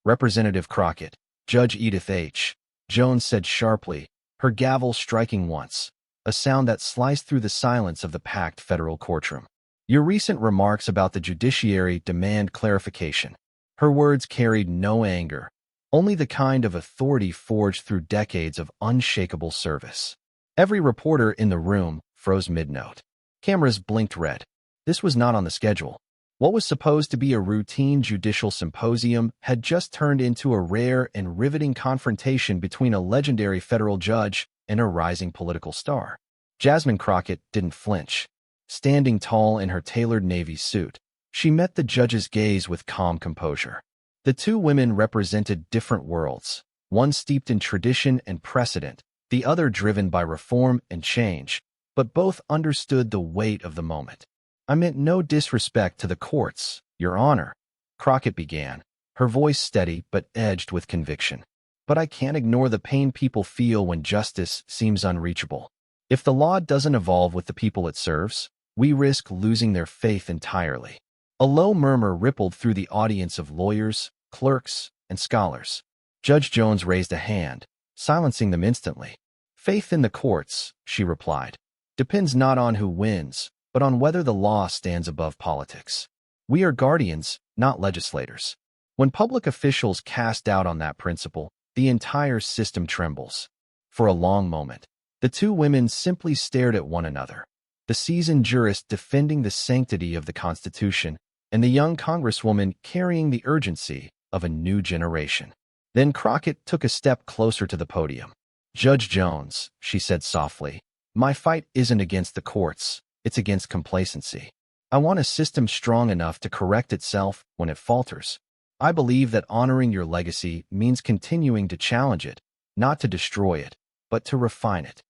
Representative Crockett, Judge Edith H. Jones said sharply, her gavel striking once, a sound that sliced through the silence of the packed federal courtroom. Your recent remarks about the judiciary demand clarification. Her words carried no anger, only the kind of authority forged through decades of unshakable service. Every reporter in the room froze mid-note. Cameras blinked red. This was not on the schedule. What was supposed to be a routine judicial symposium had just turned into a rare and riveting confrontation between a legendary federal judge and a rising political star. Jasmine Crockett didn't flinch. Standing tall in her tailored navy suit, she met the judge's gaze with calm composure. The two women represented different worlds, one steeped in tradition and precedent, the other driven by reform and change, but both understood the weight of the moment. I meant no disrespect to the courts, Your Honor, Crockett began, her voice steady but edged with conviction. But I can't ignore the pain people feel when justice seems unreachable. If the law doesn't evolve with the people it serves, we risk losing their faith entirely. A low murmur rippled through the audience of lawyers, clerks, and scholars. Judge Jones raised a hand, silencing them instantly. Faith in the courts, she replied, depends not on who wins, but on whether the law stands above politics. We are guardians, not legislators. When public officials cast doubt on that principle, the entire system trembles. For a long moment, the two women simply stared at one another, the seasoned jurist defending the sanctity of the Constitution, and the young Congresswoman carrying the urgency of a new generation. Then Crockett took a step closer to the podium. Judge Jones, she said softly, my fight isn't against the courts, it's against complacency. I want a system strong enough to correct itself when it falters. I believe that honoring your legacy means continuing to challenge it, not to destroy it, but to refine it.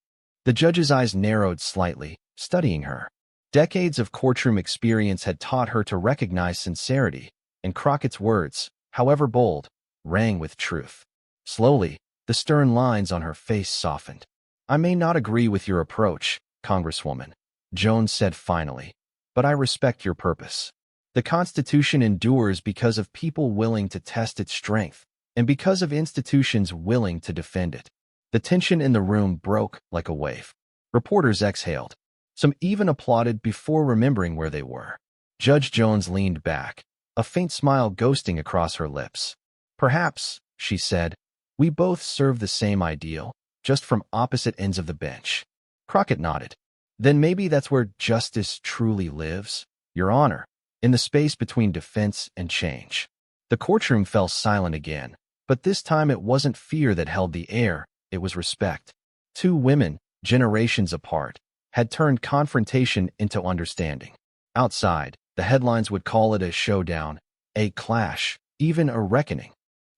The judge's eyes narrowed slightly, studying her. Decades of courtroom experience had taught her to recognize sincerity, and Crockett's words, however bold, rang with truth. Slowly, the stern lines on her face softened. I may not agree with your approach, Congresswoman, Jones said finally, but I respect your purpose. The Constitution endures because of people willing to test its strength, and because of institutions willing to defend it. The tension in the room broke like a wave. Reporters exhaled. Some even applauded before remembering where they were. Judge Jones leaned back, a faint smile ghosting across her lips. Perhaps, she said, we both serve the same ideal, just from opposite ends of the bench. Crockett nodded. Then maybe that's where justice truly lives, Your Honor, in the space between defense and change. The courtroom fell silent again, but this time it wasn't fear that held the air, it was respect. Two women, generations apart, had turned confrontation into understanding. Outside, the headlines would call it a showdown, a clash, even a reckoning.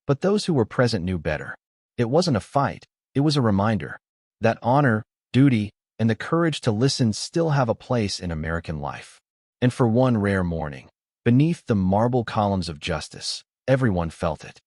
But those who were present knew better. It wasn't a fight, it was a reminder that honor, duty, and the courage to listen still have a place in American life. And for one rare morning, beneath the marble columns of justice, everyone felt it.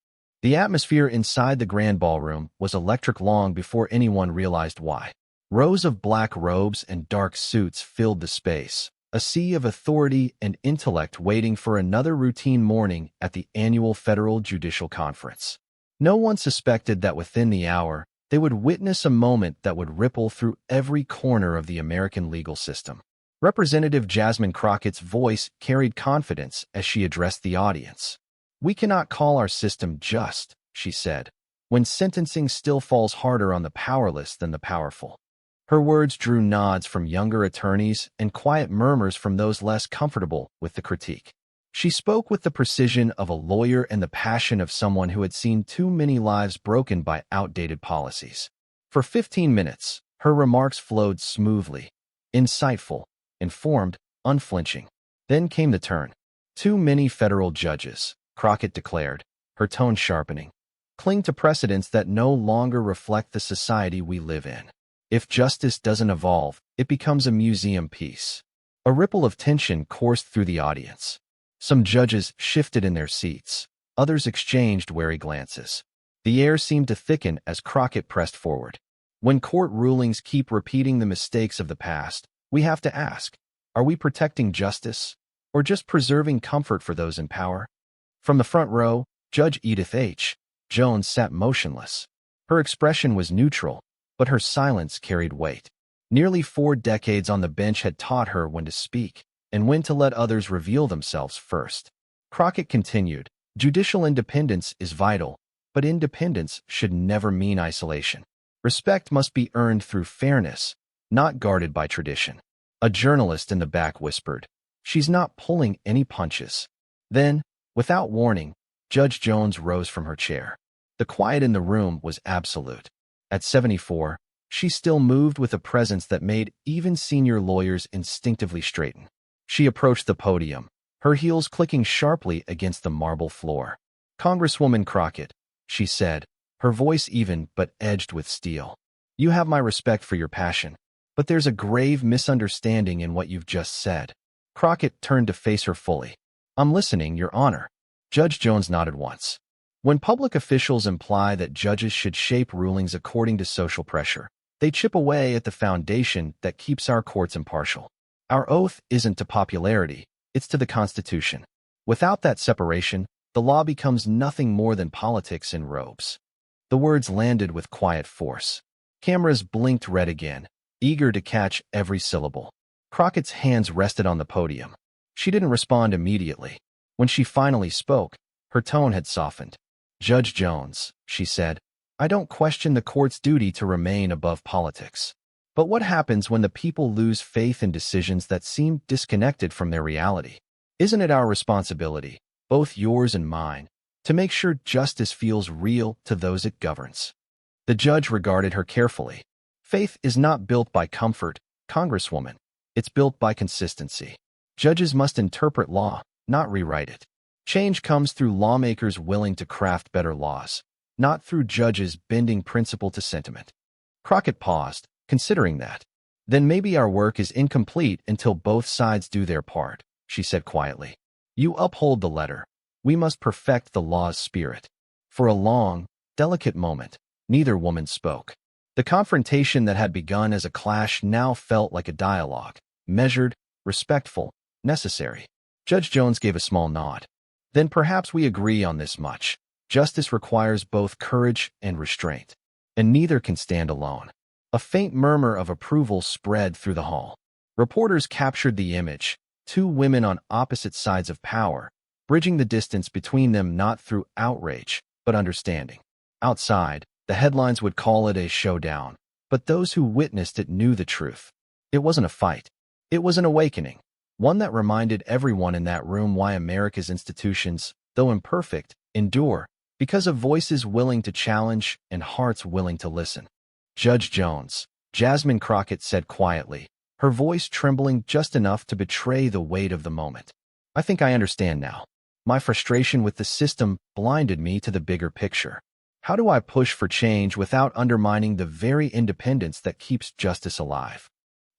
The atmosphere inside the grand ballroom was electric long before anyone realized why. Rows of black robes and dark suits filled the space, a sea of authority and intellect waiting for another routine morning at the annual Federal Judicial Conference. No one suspected that within the hour, they would witness a moment that would ripple through every corner of the American legal system. Representative Jasmine Crockett's voice carried confidence as she addressed the audience. We cannot call our system just, she said, when sentencing still falls harder on the powerless than the powerful. Her words drew nods from younger attorneys and quiet murmurs from those less comfortable with the critique. She spoke with the precision of a lawyer and the passion of someone who had seen too many lives broken by outdated policies. For 15 minutes, her remarks flowed smoothly, insightful, informed, unflinching. Then came the turn. Too many federal judges, Crockett declared, her tone sharpening, cling to precedents that no longer reflect the society we live in. If justice doesn't evolve, it becomes a museum piece. A ripple of tension coursed through the audience. Some judges shifted in their seats. Others exchanged wary glances. The air seemed to thicken as Crockett pressed forward. When court rulings keep repeating the mistakes of the past, we have to ask, are we protecting justice, or just preserving comfort for those in power? From the front row, Judge Edith Jones sat motionless. Her expression was neutral, but her silence carried weight. Nearly 4 decades on the bench had taught her when to speak and when to let others reveal themselves first. Crockett continued, "Judicial independence is vital, but independence should never mean isolation. Respect must be earned through fairness, not guarded by tradition." A journalist in the back whispered, "She's not pulling any punches." Then, without warning, Judge Jones rose from her chair. The quiet in the room was absolute. At 74, she still moved with a presence that made even senior lawyers instinctively straighten. She approached the podium, her heels clicking sharply against the marble floor. "Congresswoman Crockett," she said, her voice even but edged with steel. "You have my respect for your passion, but there's a grave misunderstanding in what you've just said." Crockett turned to face her fully. "I'm listening, Your Honor." Judge Jones nodded once. "When public officials imply that judges should shape rulings according to social pressure, they chip away at the foundation that keeps our courts impartial. Our oath isn't to popularity, it's to the Constitution. Without that separation, the law becomes nothing more than politics in robes." The words landed with quiet force. Cameras blinked red again, eager to catch every syllable. Crockett's hands rested on the podium. She didn't respond immediately. When she finally spoke, her tone had softened. "Judge Jones," she said, "I don't question the court's duty to remain above politics. But what happens when the people lose faith in decisions that seem disconnected from their reality? Isn't it our responsibility, both yours and mine, to make sure justice feels real to those it governs?" The judge regarded her carefully. "Faith is not built by comfort, Congresswoman. It's built by consistency. Judges must interpret law, not rewrite it. Change comes through lawmakers willing to craft better laws, not through judges bending principle to sentiment." Crockett paused, considering that. "Then maybe our work is incomplete until both sides do their part," she said quietly. "You uphold the letter. We must perfect the law's spirit." For a long, delicate moment, neither woman spoke. The confrontation that had begun as a clash now felt like a dialogue, measured, respectful, necessary. Judge Jones gave a small nod. "Then perhaps we agree on this much. Justice requires both courage and restraint, and neither can stand alone." A faint murmur of approval spread through the hall. Reporters captured the image, 2 women on opposite sides of power, bridging the distance between them not through outrage, but understanding. Outside, the headlines would call it a showdown, but those who witnessed it knew the truth. It wasn't a fight. It was an awakening, one that reminded everyone in that room why America's institutions, though imperfect, endure, because of voices willing to challenge and hearts willing to listen. "Judge Jones," Jasmine Crockett said quietly, her voice trembling just enough to betray the weight of the moment. "I think I understand now. My frustration with the system blinded me to the bigger picture. How do I push for change without undermining the very independence that keeps justice alive?"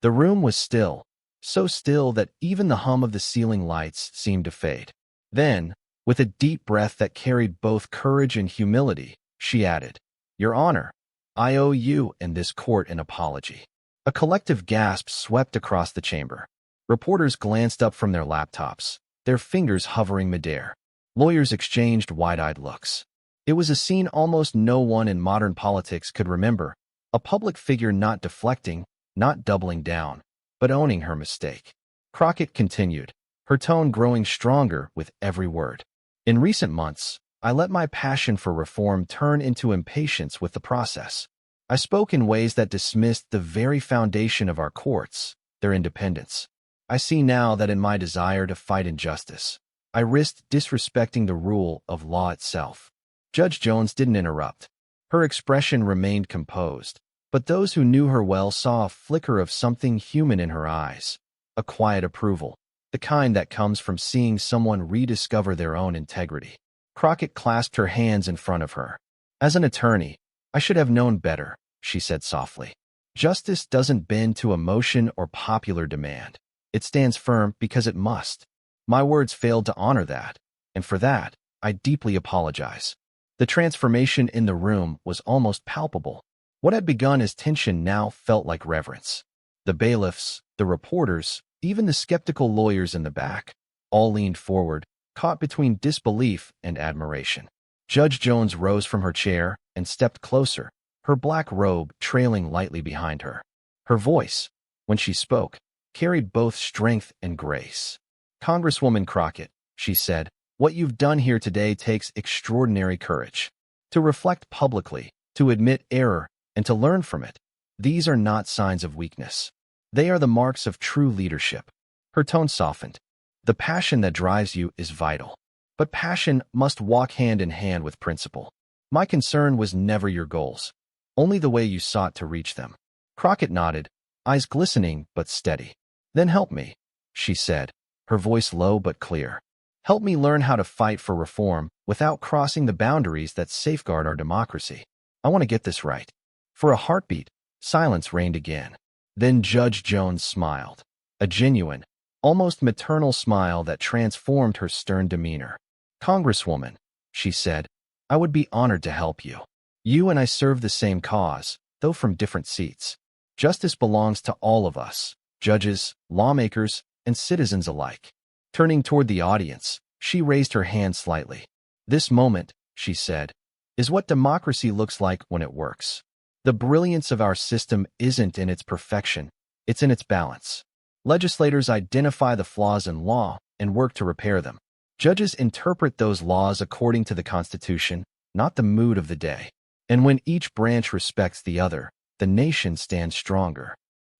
The room was still, so still that even the hum of the ceiling lights seemed to fade. Then, with a deep breath that carried both courage and humility, she added, "Your Honor, I owe you and this court an apology." A collective gasp swept across the chamber. Reporters glanced up from their laptops, their fingers hovering midair. Lawyers exchanged wide-eyed looks. It was a scene almost no one in modern politics could remember, a public figure not deflecting, not doubling down, but owning her mistake. Crockett continued, her tone growing stronger with every word. "In recent months, I let my passion for reform turn into impatience with the process. I spoke in ways that dismissed the very foundation of our courts, their independence. I see now that in my desire to fight injustice, I risked disrespecting the rule of law itself." Judge Jones didn't interrupt. Her expression remained composed, but those who knew her well saw a flicker of something human in her eyes, a quiet approval, the kind that comes from seeing someone rediscover their own integrity. Crockett clasped her hands in front of her. "As an attorney, I should have known better," she said softly. "Justice doesn't bend to emotion or popular demand. It stands firm because it must. My words failed to honor that, and for that, I deeply apologize." The transformation in the room was almost palpable. What had begun as tension now felt like reverence. The bailiffs, the reporters, even the skeptical lawyers in the back, all leaned forward, caught between disbelief and admiration. Judge Jones rose from her chair and stepped closer, her black robe trailing lightly behind her. Her voice, when she spoke, carried both strength and grace. "Congresswoman Crockett," she said, "what you've done here today takes extraordinary courage. To reflect publicly, to admit error, and to learn from it. These are not signs of weakness. They are the marks of true leadership." Her tone softened. "The passion that drives you is vital. But passion must walk hand in hand with principle. My concern was never your goals, only the way you sought to reach them." Crockett nodded, eyes glistening but steady. "Then help me," she said, her voice low but clear. "Help me learn how to fight for reform without crossing the boundaries that safeguard our democracy. I want to get this right." For a heartbeat, silence reigned again. Then Judge Jones smiled, a genuine, almost maternal smile that transformed her stern demeanor. "Congresswoman," she said, "I would be honored to help you. You and I serve the same cause, though from different seats. Justice belongs to all of us, judges, lawmakers, and citizens alike." Turning toward the audience, she raised her hand slightly. "This moment," she said, "is what democracy looks like when it works. The brilliance of our system isn't in its perfection, it's in its balance. Legislators identify the flaws in law and work to repair them. Judges interpret those laws according to the Constitution, not the mood of the day. And when each branch respects the other, the nation stands stronger."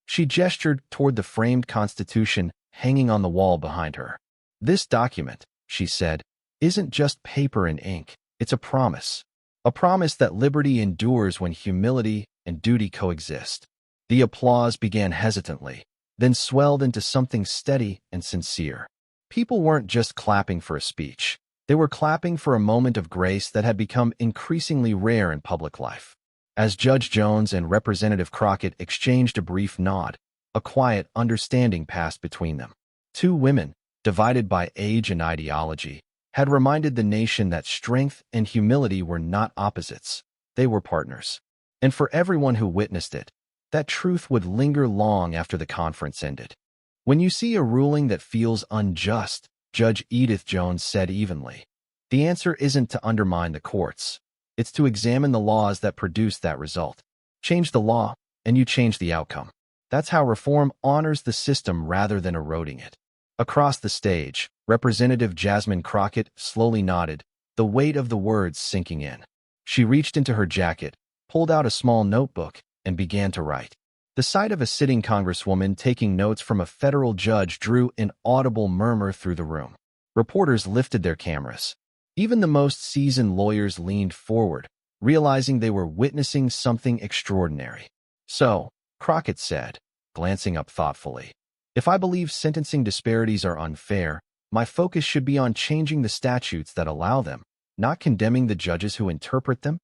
She gestured toward the framed Constitution hanging on the wall behind her. "This document," she said, "isn't just paper and ink. It's a promise. A promise that liberty endures when humility and duty coexist." The applause began hesitantly, then swelled into something steady and sincere. People weren't just clapping for a speech. They were clapping for a moment of grace that had become increasingly rare in public life. As Judge Jones and Representative Crockett exchanged a brief nod, a quiet understanding passed between them. Two women, divided by age and ideology, had reminded the nation that strength and humility were not opposites. They were partners. And for everyone who witnessed it, that truth would linger long after the conference ended. "When you see a ruling that feels unjust," Judge Edith Jones said evenly, "the answer isn't to undermine the courts. It's to examine the laws that produce that result. Change the law, and you change the outcome. That's how reform honors the system rather than eroding it." Across the stage, Representative Jasmine Crockett slowly nodded, the weight of the words sinking in. She reached into her jacket, pulled out a small notebook, and began to write. The sight of a sitting congresswoman taking notes from a federal judge drew an audible murmur through the room. Reporters lifted their cameras. Even the most seasoned lawyers leaned forward, realizing they were witnessing something extraordinary. "So," Crockett said, glancing up thoughtfully, "if I believe sentencing disparities are unfair, my focus should be on changing the statutes that allow them, not condemning the judges who interpret them."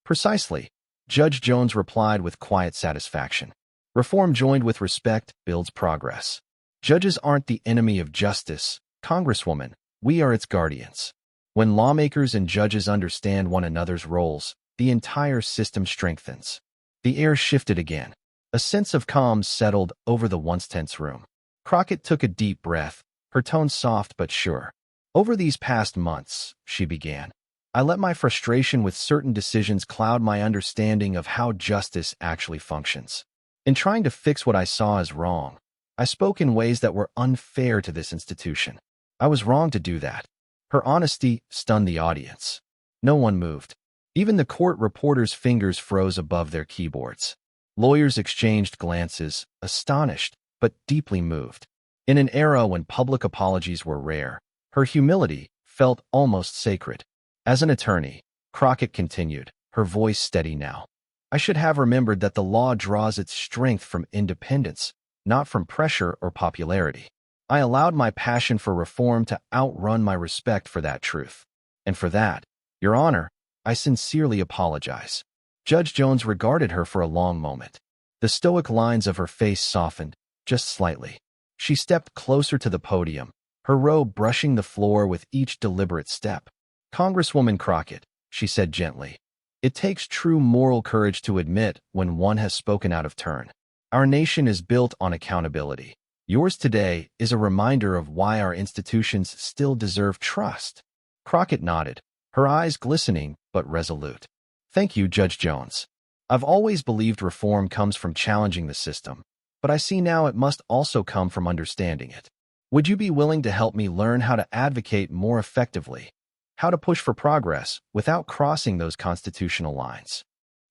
"Precisely," Judge Jones replied with quiet satisfaction. "Reform joined with respect builds progress. Judges aren't the enemy of justice, Congresswoman, we are its guardians. When lawmakers and judges understand one another's roles, the entire system strengthens." The air shifted again. A sense of calm settled over the once tense room. Crockett took a deep breath, her tone soft but sure. "Over these past months," she began, "I let my frustration with certain decisions cloud my understanding of how justice actually functions. In trying to fix what I saw as wrong, I spoke in ways that were unfair to this institution. I was wrong to do that." Her honesty stunned the audience. No one moved. Even the court reporters' fingers froze above their keyboards. Lawyers exchanged glances, astonished, but deeply moved. In an era when public apologies were rare, her humility felt almost sacred. "As an attorney," Crockett continued, her voice steady now, "I should have remembered that the law draws its strength from independence, not from pressure or popularity. I allowed my passion for reform to outrun my respect for that truth. And for that, Your Honor, I sincerely apologize." Judge Jones regarded her for a long moment. The stoic lines of her face softened, just slightly. She stepped closer to the podium, her robe brushing the floor with each deliberate step. "Congresswoman Crockett," she said gently, "it takes true moral courage to admit when one has spoken out of turn. Our nation is built on accountability. Yours today is a reminder of why our institutions still deserve trust." Crockett nodded, her eyes glistening but resolute. Thank you, Judge Jones. I've always believed reform comes from challenging the system, but I see now it must also come from understanding it. Would you be willing to help me learn how to advocate more effectively, how to push for progress without crossing those constitutional lines?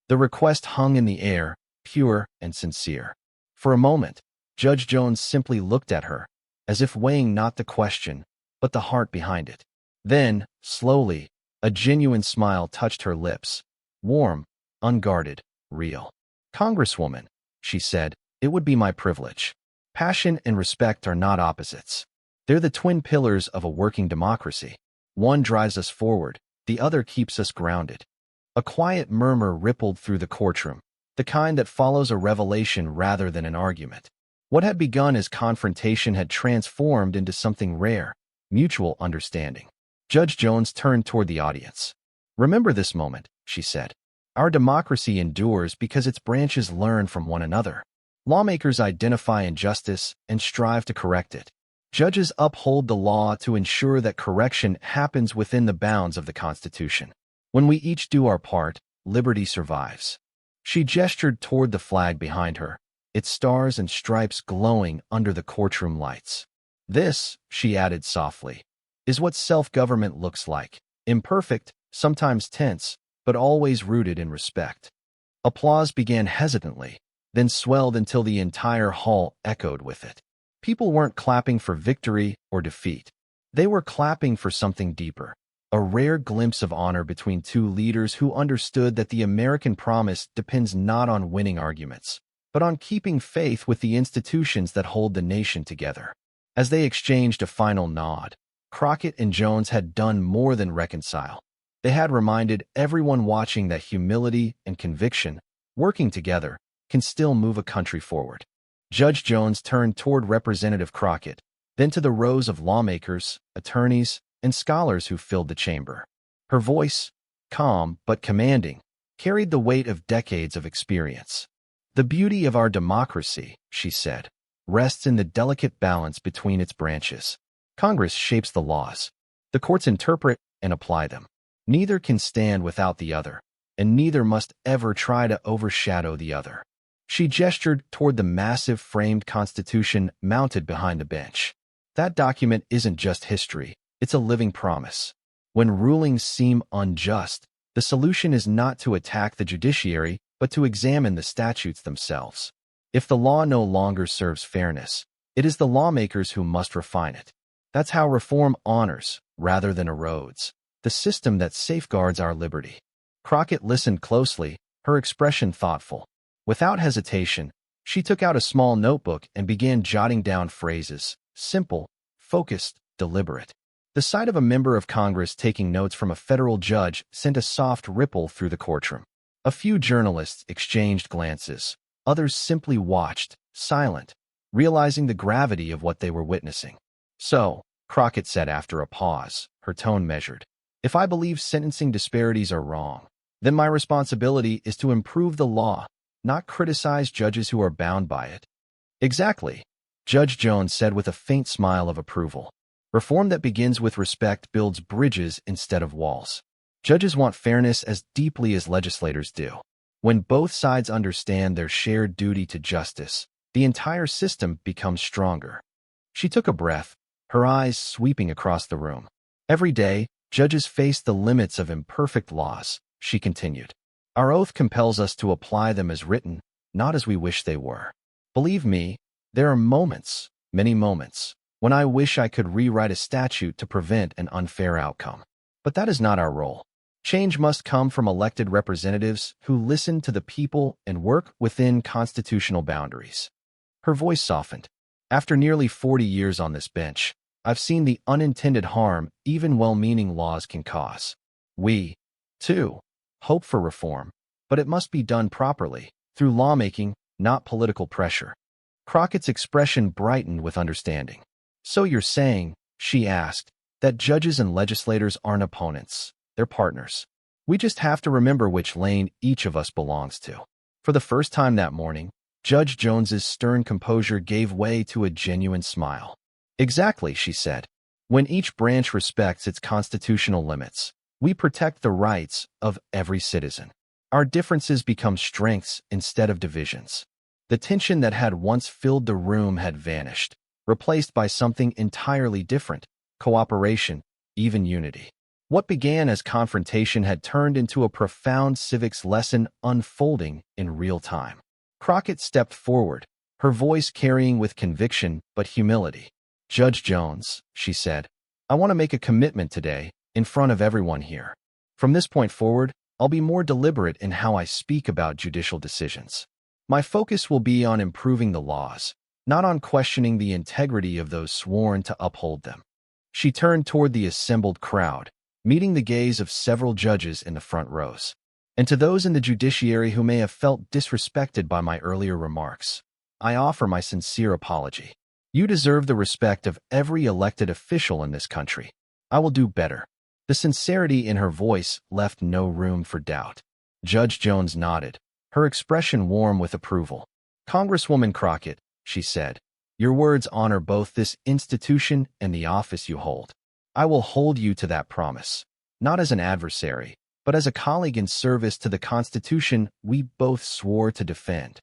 The request hung in the air, pure and sincere. For a moment, Judge Jones simply looked at her, as if weighing not the question, but the heart behind it. Then, slowly, a genuine smile touched her lips. Warm, unguarded, real. Congresswoman, she said, it would be my privilege. Passion and respect are not opposites. They're the twin pillars of a working democracy. One drives us forward, the other keeps us grounded. A quiet murmur rippled through the courtroom, the kind that follows a revelation rather than an argument. What had begun as confrontation had transformed into something rare, mutual understanding. Judge Jones turned toward the audience. Remember this moment, she said. Our democracy endures because its branches learn from one another. Lawmakers identify injustice and strive to correct it. Judges uphold the law to ensure that correction happens within the bounds of the Constitution. When we each do our part, liberty survives. She gestured toward the flag behind her, its stars and stripes glowing under the courtroom lights. This, she added softly, is what self-government looks like. Imperfect, sometimes tense, but always rooted in respect. Applause began hesitantly, then swelled until the entire hall echoed with it. People weren't clapping for victory or defeat. They were clapping for something deeper, a rare glimpse of honor between two leaders who understood that the American promise depends not on winning arguments, but on keeping faith with the institutions that hold the nation together. As they exchanged a final nod, Crockett and Jones had done more than reconcile. They had reminded everyone watching that humility and conviction, working together, can still move a country forward. Judge Jones turned toward Representative Crockett, then to the rows of lawmakers, attorneys, and scholars who filled the chamber. Her voice, calm but commanding, carried the weight of decades of experience. The beauty of our democracy, she said, rests in the delicate balance between its branches. Congress shapes the laws. The courts interpret and apply them. Neither can stand without the other, and neither must ever try to overshadow the other. She gestured toward the massive framed Constitution mounted behind the bench. That document isn't just history, it's a living promise. When rulings seem unjust, the solution is not to attack the judiciary, but to examine the statutes themselves. If the law no longer serves fairness, it is the lawmakers who must refine it. That's how reform honors, rather than erodes, the system that safeguards our liberty. Crockett listened closely, her expression thoughtful. Without hesitation, she took out a small notebook and began jotting down phrases, simple, focused, deliberate. The sight of a member of Congress taking notes from a federal judge sent a soft ripple through the courtroom. A few journalists exchanged glances. Others simply watched, silent, realizing the gravity of what they were witnessing. So, Crockett said after a pause, her tone measured, if I believe sentencing disparities are wrong, then my responsibility is to improve the law, not criticize judges who are bound by it. Exactly, Judge Jones said with a faint smile of approval. Reform that begins with respect builds bridges instead of walls. Judges want fairness as deeply as legislators do. When both sides understand their shared duty to justice, the entire system becomes stronger. She took a breath, her eyes sweeping across the room. Every day, judges face the limits of imperfect laws, she continued. Our oath compels us to apply them as written, not as we wish they were. Believe me, there are moments, many moments, when I wish I could rewrite a statute to prevent an unfair outcome. But that is not our role. Change must come from elected representatives who listen to the people and work within constitutional boundaries. Her voice softened. After nearly 40 years on this bench, I've seen the unintended harm even well-meaning laws can cause. We, too, hope for reform, but it must be done properly, through lawmaking, not political pressure. Crockett's expression brightened with understanding. So you're saying, she asked, that judges and legislators aren't opponents, they're partners. We just have to remember which lane each of us belongs to. For the first time that morning, Judge Jones's stern composure gave way to a genuine smile. Exactly, she said. When each branch respects its constitutional limits, We protect the rights of every citizen. Our differences become strengths instead of divisions. The tension that had once filled the room had vanished, replaced by something entirely different: cooperation, even unity. What began as confrontation had turned into a profound civics lesson unfolding in real time. Crockett stepped forward, her voice carrying with conviction but humility. "Judge Jones," she said, "I want to make a commitment today, in front of everyone here. From this point forward, I'll be more deliberate in how I speak about judicial decisions. My focus will be on improving the laws, not on questioning the integrity of those sworn to uphold them." She turned toward the assembled crowd, meeting the gaze of several judges in the front rows. "And to those in the judiciary who may have felt disrespected by my earlier remarks, I offer my sincere apology. You deserve the respect of every elected official in this country. I will do better." The sincerity in her voice left no room for doubt. Judge Jones nodded, her expression warm with approval. "Congresswoman Crockett," she said, "your words honor both this institution and the office you hold. I will hold you to that promise, not as an adversary, but as a colleague in service to the Constitution we both swore to defend."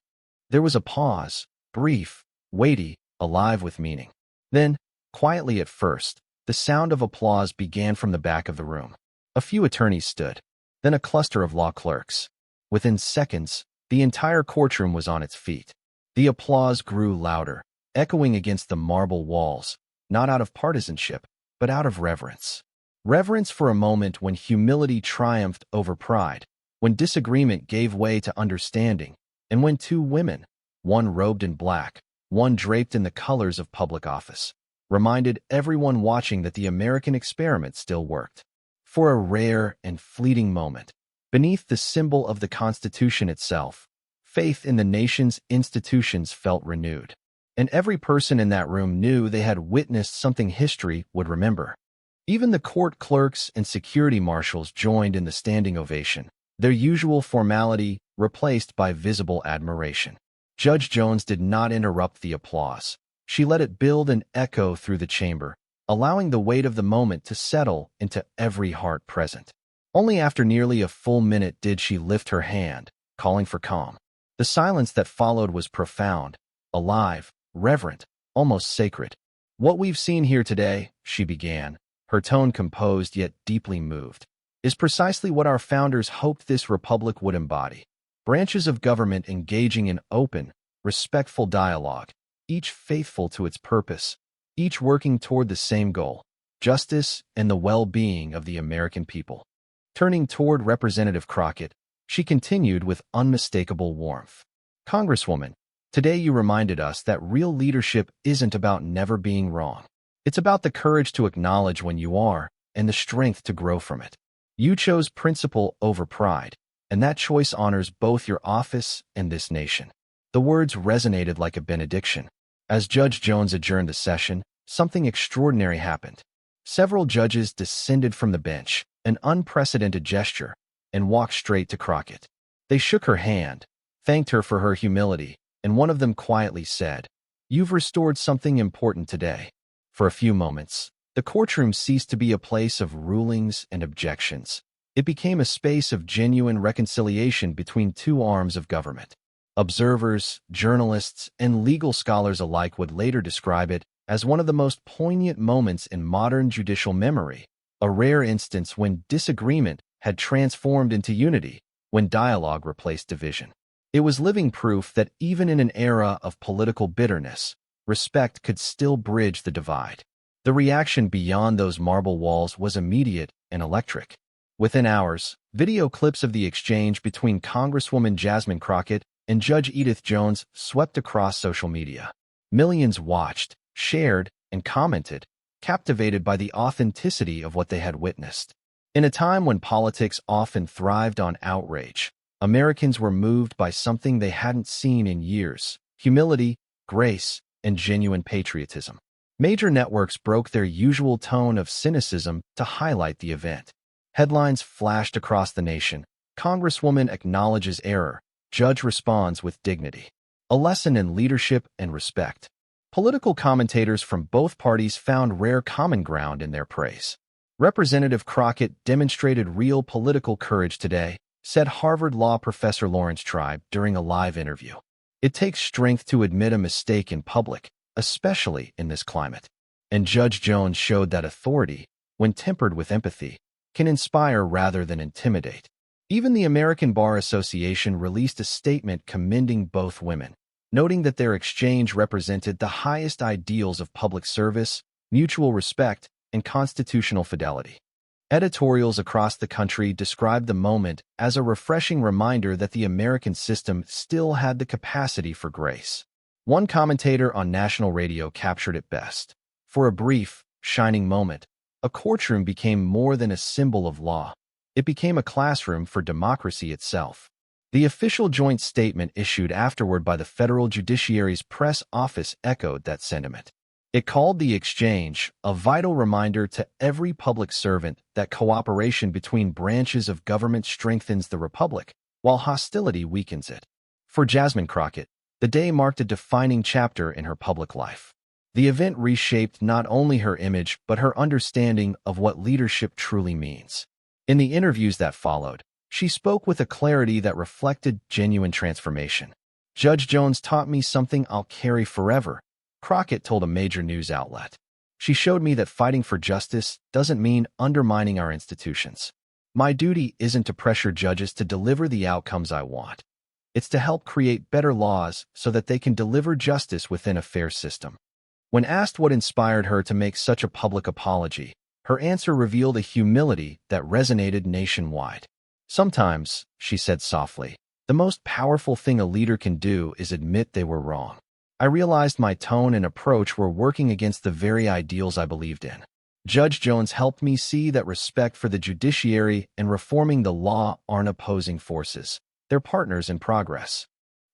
There was a pause, brief, weighty, alive with meaning. Then, quietly at first, the sound of applause began from the back of the room. A few attorneys stood, then a cluster of law clerks. Within seconds, the entire courtroom was on its feet. The applause grew louder, echoing against the marble walls, not out of partisanship, but out of reverence. Reverence for a moment when humility triumphed over pride, when disagreement gave way to understanding, and when two women, one robed in black, one draped in the colors of public office, reminded everyone watching that the American experiment still worked. For a rare and fleeting moment, beneath the symbol of the Constitution itself, faith in the nation's institutions felt renewed. And every person in that room knew they had witnessed something history would remember. Even the court clerks and security marshals joined in the standing ovation, their usual formality replaced by visible admiration. Judge Jones did not interrupt the applause. She let it build and echo through the chamber, allowing the weight of the moment to settle into every heart present. Only after nearly a full minute did she lift her hand, calling for calm. The silence that followed was profound, alive, reverent, almost sacred. "What we've seen here today," she began, her tone composed yet deeply moved, "is precisely what our founders hoped this republic would embody. Branches of government engaging in open, respectful dialogue, each faithful to its purpose, each working toward the same goal: justice and the well-being of the American people." Turning toward Representative Crockett, she continued with unmistakable warmth. "Congresswoman, today you reminded us that real leadership isn't about never being wrong. It's about the courage to acknowledge when you are and the strength to grow from it. You chose principle over pride, and that choice honors both your office and this nation." The words resonated like a benediction. As Judge Jones adjourned the session, something extraordinary happened. Several judges descended from the bench, an unprecedented gesture, and walked straight to Crockett. They shook her hand, thanked her for her humility, and one of them quietly said, "You've restored something important today." For a few moments, the courtroom ceased to be a place of rulings and objections. It became a space of genuine reconciliation between two arms of government. Observers, journalists, and legal scholars alike would later describe it as one of the most poignant moments in modern judicial memory, a rare instance when disagreement had transformed into unity, when dialogue replaced division. It was living proof that even in an era of political bitterness, respect could still bridge the divide. The reaction beyond those marble walls was immediate and electric. Within hours, video clips of the exchange between Congresswoman Jasmine Crockett and Judge Edith Jones swept across social media. Millions watched, shared, and commented, captivated by the authenticity of what they had witnessed. In a time when politics often thrived on outrage, Americans were moved by something they hadn't seen in years: humility, grace, and genuine patriotism. Major networks broke their usual tone of cynicism to highlight the event. Headlines flashed across the nation: "Congresswoman acknowledges error, judge responds with dignity." A lesson in leadership and respect. Political commentators from both parties found rare common ground in their praise. Representative Crockett demonstrated real political courage today, said Harvard Law professor Lawrence Tribe during a live interview. It takes strength to admit a mistake in public, especially in this climate. And Judge Jones showed that authority, when tempered with empathy, can inspire rather than intimidate. Even the American Bar Association released a statement commending both women, noting that their exchange represented the highest ideals of public service, mutual respect, and constitutional fidelity. Editorials across the country described the moment as a refreshing reminder that the American system still had the capacity for grace. One commentator on national radio captured it best. For a brief, shining moment, a courtroom became more than a symbol of law. It became a classroom for democracy itself. The official joint statement issued afterward by the federal judiciary's press office echoed that sentiment. It called the exchange a vital reminder to every public servant that cooperation between branches of government strengthens the republic, while hostility weakens it. For Jasmine Crockett, the day marked a defining chapter in her public life. The event reshaped not only her image but her understanding of what leadership truly means. In the interviews that followed, she spoke with a clarity that reflected genuine transformation. Judge Jones taught me something I'll carry forever, Crockett told a major news outlet. She showed me that fighting for justice doesn't mean undermining our institutions. My duty isn't to pressure judges to deliver the outcomes I want. It's to help create better laws so that they can deliver justice within a fair system. When asked what inspired her to make such a public apology, her answer revealed a humility that resonated nationwide. Sometimes, she said softly, the most powerful thing a leader can do is admit they were wrong. I realized my tone and approach were working against the very ideals I believed in. Judge Jones helped me see that respect for the judiciary and reforming the law aren't opposing forces. They're partners in progress.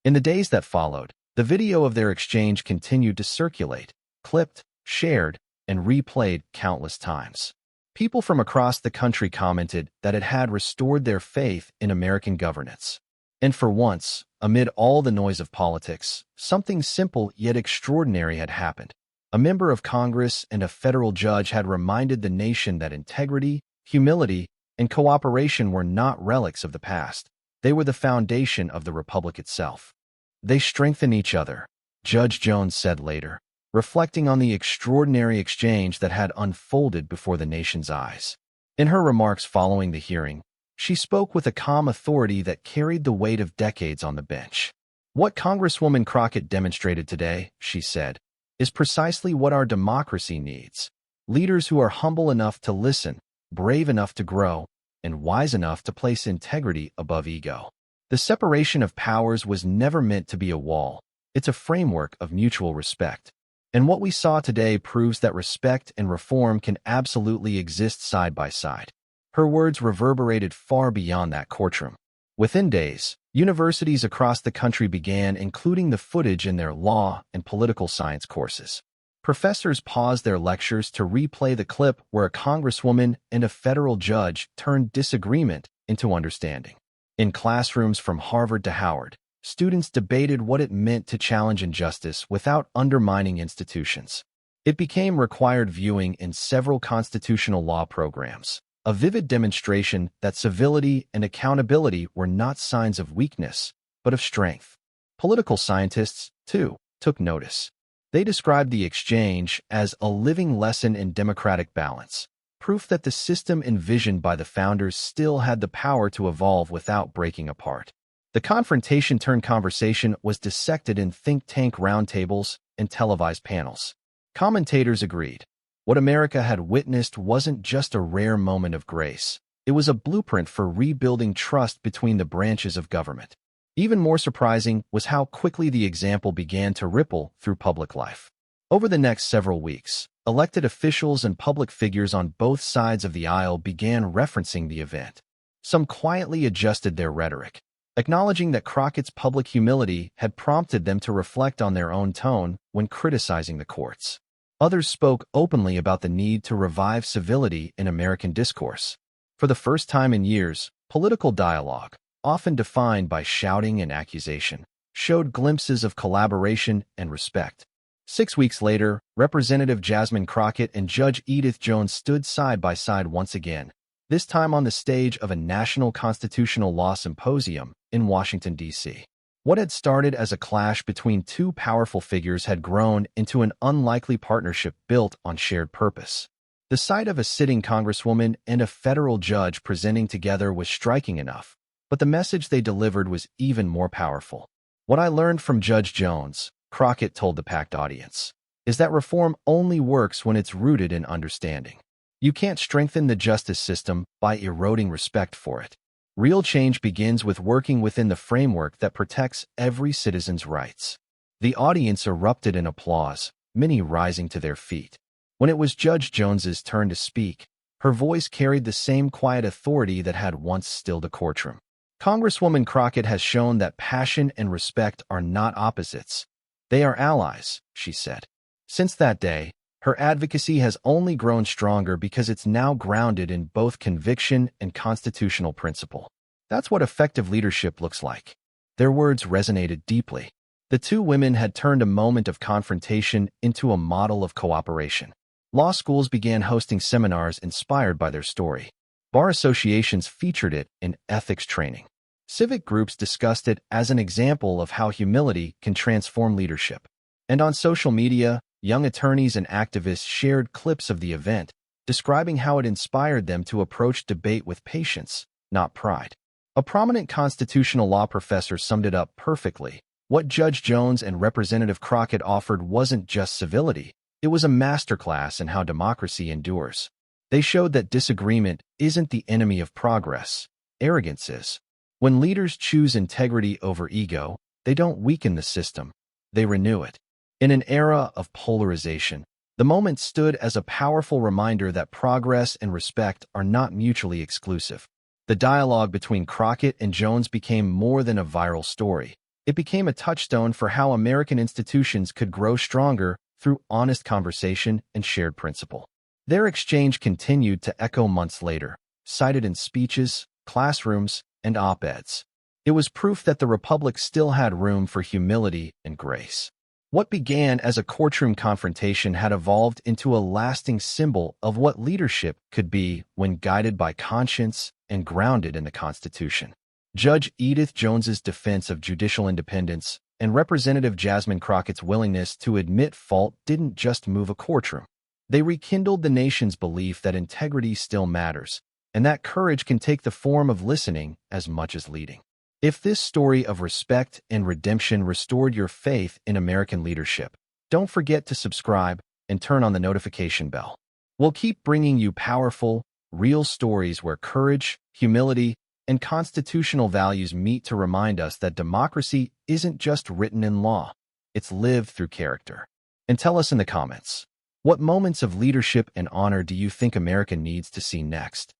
In the days that followed, the video of their exchange continued to circulate, clipped, shared, and replayed countless times. People from across the country commented that it had restored their faith in American governance. And for once, amid all the noise of politics, something simple yet extraordinary had happened. A member of Congress and a federal judge had reminded the nation that integrity, humility, and cooperation were not relics of the past. They were the foundation of the republic itself. They strengthen each other, Judge Jones said later, reflecting on the extraordinary exchange that had unfolded before the nation's eyes. In her remarks following the hearing, she spoke with a calm authority that carried the weight of decades on the bench. What Congresswoman Crockett demonstrated today, she said, is precisely what our democracy needs. Leaders who are humble enough to listen, brave enough to grow, and wise enough to place integrity above ego. The separation of powers was never meant to be a wall. It's a framework of mutual respect. And what we saw today proves that respect and reform can absolutely exist side by side. Her words reverberated far beyond that courtroom. Within days, universities across the country began including the footage in their law and political science courses. Professors paused their lectures to replay the clip where a congresswoman and a federal judge turned disagreement into understanding. In classrooms from Harvard to Howard, students debated what it meant to challenge injustice without undermining institutions. It became required viewing in several constitutional law programs, a vivid demonstration that civility and accountability were not signs of weakness, but of strength. Political scientists, too, took notice. They described the exchange as a living lesson in democratic balance, proof that the system envisioned by the founders still had the power to evolve without breaking apart. The confrontation-turned-conversation was dissected in think tank roundtables and televised panels. Commentators agreed. What America had witnessed wasn't just a rare moment of grace. It was a blueprint for rebuilding trust between the branches of government. Even more surprising was how quickly the example began to ripple through public life. Over the next several weeks, elected officials and public figures on both sides of the aisle began referencing the event. Some quietly adjusted their rhetoric, acknowledging that Crockett's public humility had prompted them to reflect on their own tone when criticizing the courts. Others spoke openly about the need to revive civility in American discourse. For the first time in years, political dialogue, often defined by shouting and accusation, showed glimpses of collaboration and respect. 6 weeks later, Representative Jasmine Crockett and Judge Edith Jones stood side by side once again, this time on the stage of a national constitutional law symposium in Washington, D.C. What had started as a clash between two powerful figures had grown into an unlikely partnership built on shared purpose. The sight of a sitting congresswoman and a federal judge presenting together was striking enough, but the message they delivered was even more powerful. What I learned from Judge Jones, Crockett told the packed audience, is that reform only works when it's rooted in understanding. You can't strengthen the justice system by eroding respect for it. Real change begins with working within the framework that protects every citizen's rights. The audience erupted in applause, many rising to their feet. When it was Judge Jones's turn to speak, her voice carried the same quiet authority that had once stilled a courtroom. Congresswoman Crockett has shown that passion and respect are not opposites. They are allies, she said. Since that day, her advocacy has only grown stronger because it's now grounded in both conviction and constitutional principle. That's what effective leadership looks like. Their words resonated deeply. The two women had turned a moment of confrontation into a model of cooperation. Law schools began hosting seminars inspired by their story. Bar associations featured it in ethics training. Civic groups discussed it as an example of how humility can transform leadership. And on social media, young attorneys and activists shared clips of the event, describing how it inspired them to approach debate with patience, not pride. A prominent constitutional law professor summed it up perfectly. What Judge Jones and Representative Crockett offered wasn't just civility. It was a masterclass in how democracy endures. They showed that disagreement isn't the enemy of progress. Arrogance is. When leaders choose integrity over ego, they don't weaken the system. They renew it. In an era of polarization, the moment stood as a powerful reminder that progress and respect are not mutually exclusive. The dialogue between Crockett and Jones became more than a viral story. It became a touchstone for how American institutions could grow stronger through honest conversation and shared principle. Their exchange continued to echo months later, cited in speeches, classrooms, and op-eds. It was proof that the Republic still had room for humility and grace. What began as a courtroom confrontation had evolved into a lasting symbol of what leadership could be when guided by conscience and grounded in the Constitution. Judge Edith Jones's defense of judicial independence and Representative Jasmine Crockett's willingness to admit fault didn't just move a courtroom. They rekindled the nation's belief that integrity still matters, and that courage can take the form of listening as much as leading. If this story of respect and redemption restored your faith in American leadership, don't forget to subscribe and turn on the notification bell. We'll keep bringing you powerful, real stories where courage, humility, and constitutional values meet to remind us that democracy isn't just written in law, it's lived through character. And tell us in the comments, what moments of leadership and honor do you think America needs to see next?